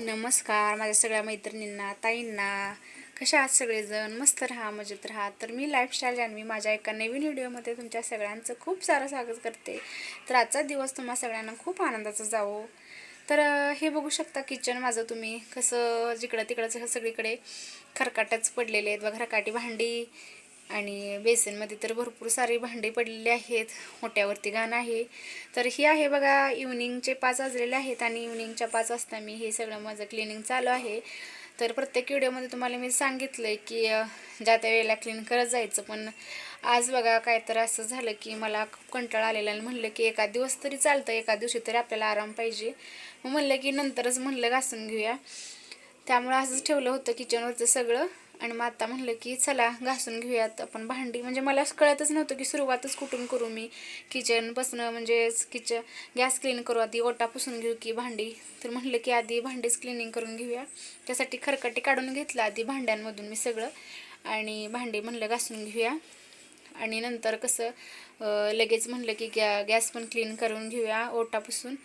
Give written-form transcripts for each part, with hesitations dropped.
नमस्कार माझ्या सगळ्या मैत्रिणींना ताईंना. कशा आहात सगळेजण? मस्त राहा, मजेत राहा. तर मी लाईफस्टाईल जान्हवी माझ्या एका नवीन व्हिडिओमध्ये तुमच्या सगळ्यांचं खूप सारं स्वागत करते. तर आजचा दिवस तुम्हा सगळ्यांना खूप आनंदाचा जावो. तर हे बघू शकता किचन माझं तुम्ही कसं जिकडं तिकडं सगळीकडे खरकाटच पडलेले आहेत बघा. खरकाटी भांडी आणि बेसिनमध्ये तर भरपूर सारी भांडी पडलेली आहेत. मोठ्यावरती घाण आहे. तर ही आहे बघा, इव्हनिंगचे 5 वाजलेले आहेत आणि इव्हनिंगच्या 5 वाजता मी हे सगळं माझं क्लिनिंग चालू आहे. तर प्रत्येक व्हिडिओमध्ये तुम्हाला मी सांगितलं आहे की ज्या त्या वेळेला क्लीन करत जायचं. पण आज बघा काय तर असं झालं की मला खूप कंटाळा आलेला आणि म्हणलं की एका दिवस तरी चालतं, एका दिवशी तरी आपल्याला आराम पाहिजे. मग म्हणलं की नंतरच म्हणलं घासून घेऊया. त्यामुळे असंच ठेवलं होतं किचनवरचं सगळं. आणि मग आता म्हणलं की चला घासून घेऊयात आपण भांडी. म्हणजे मला कळतच नव्हतं की सुरुवातच कुठून करू मी किचनपासून. म्हणजे गॅस क्लीन करू आधी, ओटा पुसून घेऊ की भांडी. तर म्हणलं की आधी भांडीच क्लिनिंग करून घेऊया. त्यासाठी खरकटे काढून घेतलं आधी भांड्यांमधून मी सगळं. आणि भांडी म्हणलं घासून घेऊया. आणि नंतर कसं लगेच म्हणलं की गॅस पण क्लीन करून घेऊया ओटा पुसून.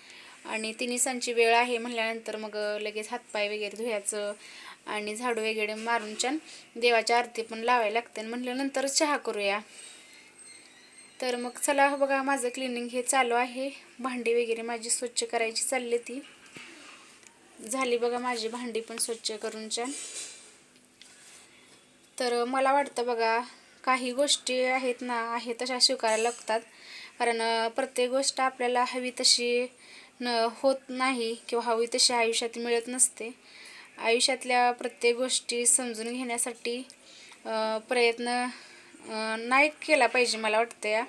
आणि 3 तासांची वेळ आहे म्हणल्यानंतर मग लगेच हातपाय वगैरे धुयाचं आणि झाडू वगैरे मारून छान देवाची आरती पण लावायला लागते. म्हणलं नंतरच चहा करूया. तर मग चला बघा माझं क्लिनिंग हे चालू आहे. भांडी वगैरे माझी स्वच्छ करायची चालली, ती झाली बघा माझी भांडी पण स्वच्छ करून छान. तर मला वाटतं बघा काही गोष्टी आहेत ना, आहे तशा स्वीकारायला लागतात. कारण प्रत्येक गोष्ट आपल्याला हवी तशी होत नाही किंवा हवी तशी आयुष्यात मिळत नसते. आयुष्यातल्या प्रत्येक गोष्टी समजून घेण्यासाठी प्रयत्न नाही केला पाहिजे मला वाटतं या.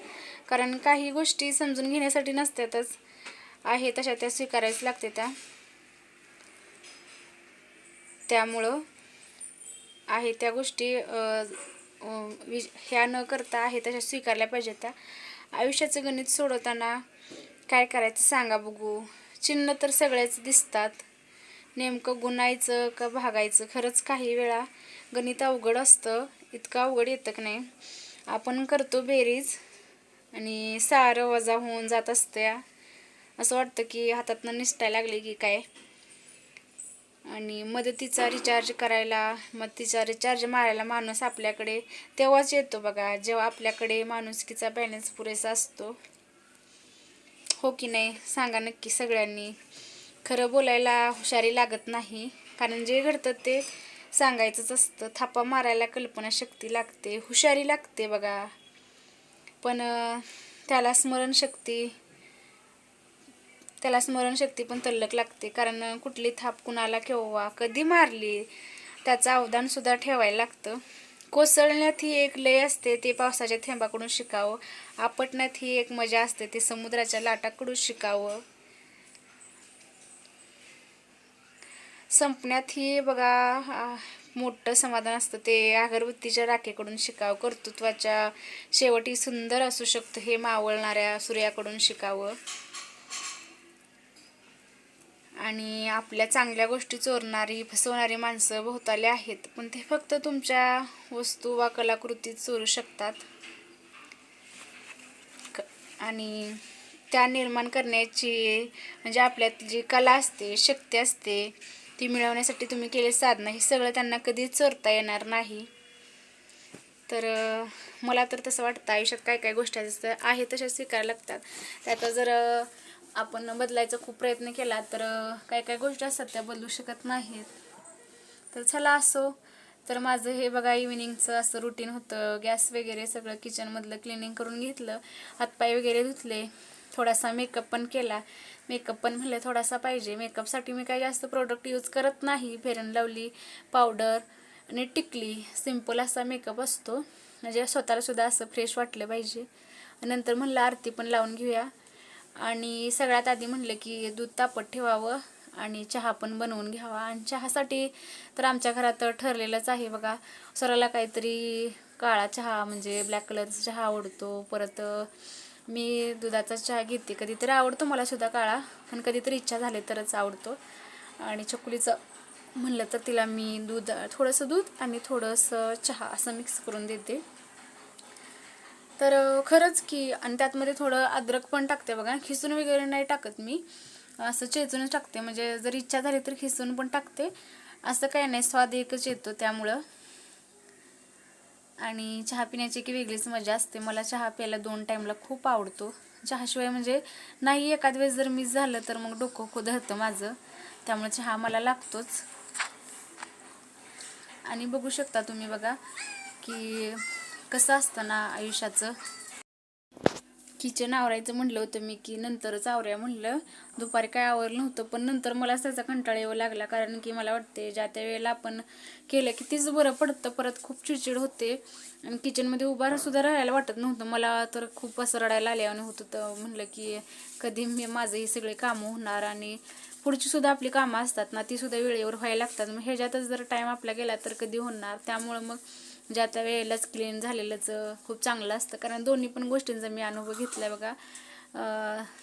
कारण काही गोष्टी समजून घेण्यासाठी नसतातच, आहे तशा त्या स्वीकारायच लागते त्यामुळं आहे त्या गोष्टी ह्या न करता आहे तशा स्वीकारल्या पाहिजेत त्या. आयुष्याचं गणित सोडवताना काय करायचं सांगा बघू. चिन्ह तर सगळेच दिसतात, नेमकं गुणायचं का भागायचं. खरंच काही वेळा गणित अवघड असतं, इतकं अवघड येतं की नाही. आपण करतो बेरीज आणि सारं वजा होऊन जात असतं. असं वाटतं की हातातनं निसटायला लागले की काय. आणि मदतीचा रिचार्ज करायला, मदतीचा रिचार्ज मारायला माणूस आपल्याकडे तेव्हाच येतो बघा जेव्हा आपल्याकडे माणुसकीचा बॅलन्स पुरेसा असतो. हो की नाही सांगा नक्की सगळ्यांनी. खरं बोलायला हुशारी लागत नाही, कारण जे घडतं ते सांगायचंच असतं. थापा मारायला कल्पनाशक्ती लागते, हुशारी लागते बघा. पण त्याला स्मरणशक्ती पण तल्लख लागते. कारण कुठली थाप कुणाला केव्हा कधी मारली त्याचं अवधानसुद्धा ठेवायला लागतं. कोसळण्यात ही एक लय असते, ते पावसाच्या थेंबाकडून शिकावं. आपटण्यात ही एक मजा असते, ते समुद्राच्या लाटाकडून शिकावं. संपण्यात ही बघा मोठं समाधान असतं, ते अगरबत्तीच्या राखेकडून शिकावं. कर्तृत्वाच्या शेवटी सुंदर असू शकतं, हे मावळणाऱ्या सूर्याकडून शिकावं. आणि आपल्या चांगल्या गोष्टी चोरणारी, फसवणारी माणसं भोवताली आहेत, पण ते फक्त तुमच्या वस्तू वा कलाकृतीत चोरू शकतात. आणि त्या निर्माण करण्याची म्हणजे आपल्यात जी कला असते, शक्ती असते, ती मिळवण्यासाठी तुम्ही केले साधना, हे सगळं त्यांना कधीच चोरता येणार नाही. तर मला तर तसं वाटतं आयुष्यात काय काय गोष्टी आहे तशा स्वीकारायला लागतात. त्यात जर आपण बदलायचा खूप प्रयत्न केला तर काय काय गोष्टी असतात त्या बदलू शकत नाहीत. तर चला असो. तर माझं हे बघा इव्हिनिंगचं असं रुटीन होतं. गॅस वगैरे सगळं किचनमधलं क्लिनिंग करून घेतलं, हातपाय वगैरे धुतले, थोडासा मेकअप पण केला. मेकअप पण म्हणलं थोडासा पाहिजे. मेकअपसाठी मी काही जास्त प्रोडक्ट यूज करत नाही. फेअर अँड लवली पावडर आणि टिकली, सिंपल असा मेकअप असतो, म्हणजे स्वतःलासुद्धा असं फ्रेश वाटलं पाहिजे. नंतर म्हणलं आरती पण लावून घेऊया. आणि सगळ्यात आधी म्हणलं की दूध तापत ठेवावं आणि चहा पण बनवून घ्यावा. आणि चहासाठी तर आमच्या घरात ठरलेलंच आहे बघा, स्वराला काहीतरी काळा चहा म्हणजे ब्लॅक कलरचा चहा आवडतो. परत मी दुधाचा चहा घेते, कधीतरी आवडतो मला सुद्धा काळा, पण कधीतरी इच्छा झाली तरच आवडतो. आणि चकुलीचं म्हणलं तर तिला मी थोडंसं दूध आणि थोडंसं चहा असं मिक्स करून देते. तर खरंच की. आणि त्यातमध्ये थोडं अद्रक पण टाकते बघा, खिसून वगैरे नाही टाकत मी. असं चेचूनच टाकते, म्हणजे जर इच्छा झाली तर खिसून पण टाकते, असं काही नाही, स्वाद एकच येतो त्यामुळं. आणि चहा पिण्याची की वेगळीच मजा असते. मला चहा प्यायला 2 टाईमला खूप आवडतो. चहाशिवाय म्हणजे नाही, एखाद वेळेस जर मिस झालं तर मग डोकं धरतं माझं, त्यामुळे चहा मला लागतोच. आणि बघू शकता तुम्ही बघा की कसं असतं ना आयुष्याचं. किचन आवरायचं म्हणलं होतं मी की नंतरच आवरूया म्हणलं, दुपारी काय आवरलं नव्हतं, पण नंतर मला त्याचा कंटाळा येऊ लागला, कारण की मला वाटते ज्या त्या वेळेला आपण केलं की तीच बरं पडतं, परत खूप चिडचिड होते आणि किचनमध्ये उभा सुद्धा राहायला वाटत नव्हतं मला, तर खूप असं रडायला आल्याने होत होतं. म्हणलं की कधी मी माझं ही सगळे कामं होणार आणि पुढची सुद्धा आपली कामं असतात ना, ती सुद्धा वेळेवर व्हायला लागतात, मग ह्याच्यातच जर टाईम आपला गेला तर कधी होणार. त्यामुळं मग ज्या त्या वेळेलाच क्लीन झालेलंच खूप चांगलं असतं, कारण दोन्ही पण गोष्टींचा मी अनुभव घेतला आहे बघा.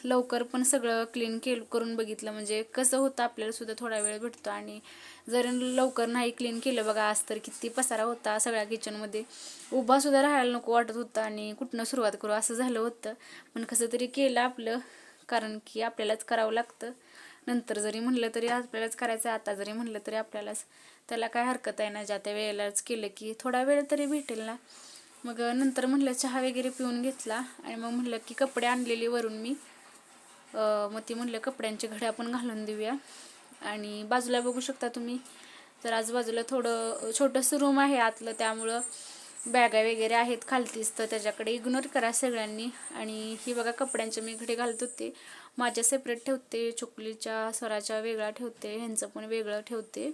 लवकर पण सगळं क्लीन करून बघितलं, म्हणजे कसं होतं आपल्याला सुद्धा थोडा वेळ भेटतो. आणि जर लवकर नाही क्लीन केलं बघा, आज तर किती पसारा होता सगळ्या किचनमध्ये, उभा सुद्धा राहायला नको वाटत होतं आणि कुठनं सुरुवात करू असं झालं होतं. पण कसं तरी केलं आपलं, कारण की आपल्यालाच करावं लागतं. नंतर जरी म्हणलं तरी आपल्यालाच करायचं, आता जरी म्हणलं तरी आपल्यालाच, त्याला काय हरकत आहे ना, ज्या त्या वेळेलाच केलं की थोडा वेळ तरी भेटेल ना. मग नंतर म्हणलं चहा वगैरे पिऊन घेतला आणि मग म्हणलं की कपडे आणलेली वरून मी, मग ती म्हणलं कपड्यांची घड्या पण घालून देऊया. आणि बाजूला बघू शकता तुम्ही, तर आजूबाजूला थोडं छोटंसं रूम आहे आतलं, त्यामुळं बॅगा वगैरे आहेत खालतीच, तर त्याच्याकडे इग्नोर करा सगळ्यांनी. आणि ही बघा कपड्यांचे मी घडे घालत होते, माझ्या सेपरेट ठेवते, चुकलीच्या स्वराच्या वेगळा ठेवते, ह्यांचं पण वेगळं ठेवते.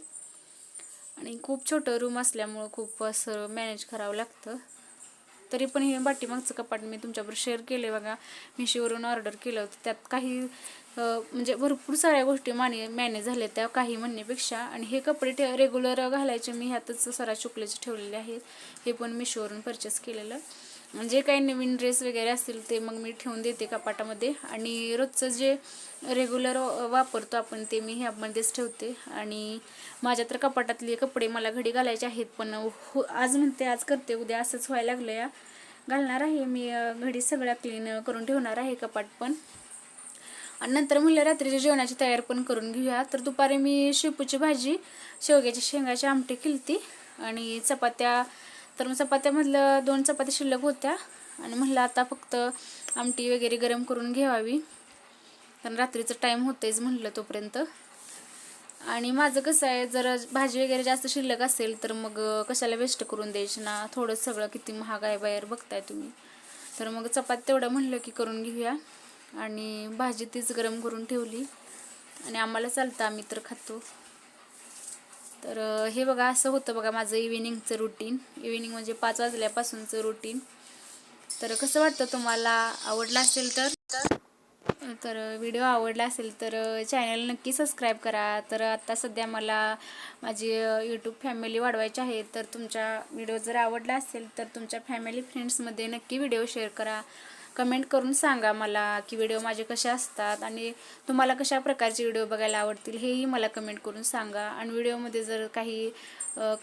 आणि खूप छोटं रूम असल्यामुळं खूप असं मॅनेज करावं लागतं. तरी पण हे पाठीमागचं कपाट मी तुमच्याबरोबर शेअर केले बघा, मिशोवरून ऑर्डर केलं होतं, त्यात काही म्हणजे भरपूर साऱ्या गोष्टी मॅनेज झाल्या त्या काही म्हणण्यापेक्षा. आणि हे कपडे रेग्युलर घालायचे मी ह्यातच सरा चुकलेचे ठेवलेले आहेत, हे पण मिशोवरून परचेस केलेलं. म्हणजे काही नवीन ड्रेस वगैरे असतील ते मग मी ठेवून देते कपाटामध्ये, आणि रोजचं जे रेग्युलर वापरतो आपण ते मी ह्यामध्येच ठेवते. आणि माझ्या तर कपाटातले कपडे मला घडी घालायचे आहेत, पण आज म्हणते आज करते, उद्या असंच व्हायला लागलं या, घालणार आहे मी घडी सगळ्या क्लीन करून ठेवणार आहे कपाट पण. आणि नंतर म्हणलं रात्रीच्या जेवणाची तयारी पण करून घेऊया, तर दुपारी मी शेपूची भाजी, शेवग्याच्या शेंगाची आमटी केली आणि चपात्या, तर मग चपात्यामधलं 2 चपात्या शिल्लक होत्या आणि म्हणलं आता फक्त आमटी वगैरे गरम करून घ्यावी, कारण रात्रीचं टाईम होतेच म्हणलं तोपर्यंत. आणि माझं कसं आहे, जर भाजी वगैरे जास्त शिल्लक असेल तर मग कशाला वेस्ट करून द्यायची ना, थोडं सगळं किती महाग आहे बाहेर बघताय तुम्ही, तर मग चपाती तेवढं म्हणलं की करून घेऊया. आणि भाजी तीच गरम करून ठेवली आणि आम्हाला चालतं, आम्ही तर खातो. तर हे बघा असं होतं बघा माझं इव्हिनिंगचं रुटीन, इव्हिनिंग म्हणजे 5 वाजल्यापासूनचं रुटीन. तर कसं वाटतं तुम्हाला, आवडलं असेल तर व्हिडिओ आवडला असेल तर चॅनल नक्की सबस्क्राईब करा. तर आता सध्या मला माझी यूट्यूब फॅमिली वाढवायची आहे, तर तुमचा व्हिडिओ जर आवडला असेल तर तुमच्या फॅमिली फ्रेंड्समध्ये नक्की व्हिडिओ शेअर करा. कमेंट करून सांगा मला की व्हिडिओ माझे कसे असतात आणि तुम्हाला कशा प्रकारचे व्हिडिओ बघायला आवडतील हेही मला कमेंट करून सांगा. आणि व्हिडिओमध्ये जर काही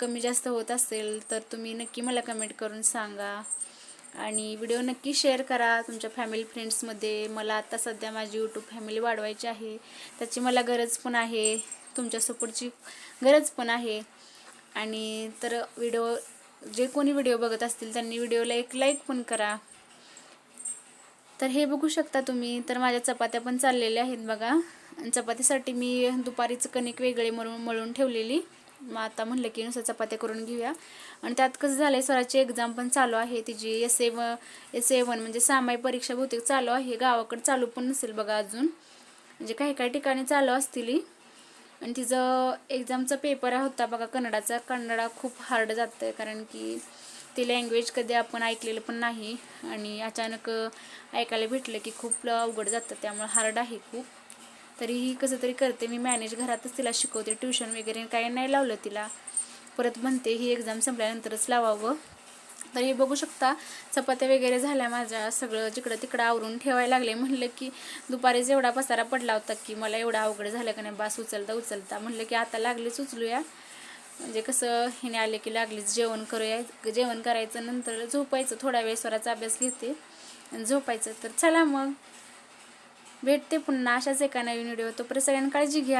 कमी जास्त होत असेल तर तुम्ही नक्की मला कमेंट करून सांगा. आणि व्हिडिओ नक्की शेअर करा तुमच्या फॅमिली फ्रेंड्समध्ये. मला आता सध्या माझी यूट्यूब फॅमिली वाढवायची आहे, त्याची मला गरज पण आहे, तुमच्या सपोर्टची गरज पण आहे. आणि तर जे कोणी व्हिडिओ बघत असतील त्यांनी व्हिडिओला एक लाईक पण करा. तर हे बघू शकता तुम्ही, तर माझ्या चपात्या पण चाललेल्या आहेत बघा. चपातीसाठी मी दुपारीच कणिक वेगळे मळून ठेवलेली, मग आता म्हणलं की नुसतं चपात्या करून घेऊया. आणि त्यात कसं झालं आहे, स्वराची एक्झाम पण चालू आहे, तिची एस ए 1 म्हणजे सामाई परीक्षा बहुतेक चालू आहे. गावाकडे चालू पण नसेल बघा अजून, म्हणजे काही काही ठिकाणी चालू असतील. आणि तिचं एक्झामचा पेपर होता बघा कन्नडाचा. कन्नडा खूप हार्ड जातं आहे, कारण की ती लँग्वेज कधी आपण ऐकलेलं पण नाही आणि अचानक ऐकायला भेटलं की खूप अवघड जातं, त्यामुळे हार्ड आहे खूप. तरीही कसं तरी करते मी मॅनेज, घरातच तिला शिकवते, ट्युशन वगैरे काही नाही लावलं तिला. परत म्हणते ही एक्झाम संपल्यानंतरच लावावं. तर हे बघू शकता चपात्या वगैरे झाल्या माझ्या, सगळं जिकडं तिकडं आवरून ठेवायला लागले. म्हणलं की दुपारीच एवढा पसारा पडला होता की मला एवढा अवघड झालं का नाही बास, उचलता म्हणलं की आता लागलीच उचलूया, म्हणजे कसं हिने आले की लागलीच जेवण करूया. जेवण करायचं, नंतर झोपायचं, थोडा वेळ स्वराचा अभ्यास घेते आणि झोपायचं. तर चला मग. भेटते पुन्हा अशाच एका नवीन व्हिडिओ. तोपर्यंत सगळ्यांनी काळजी घ्या.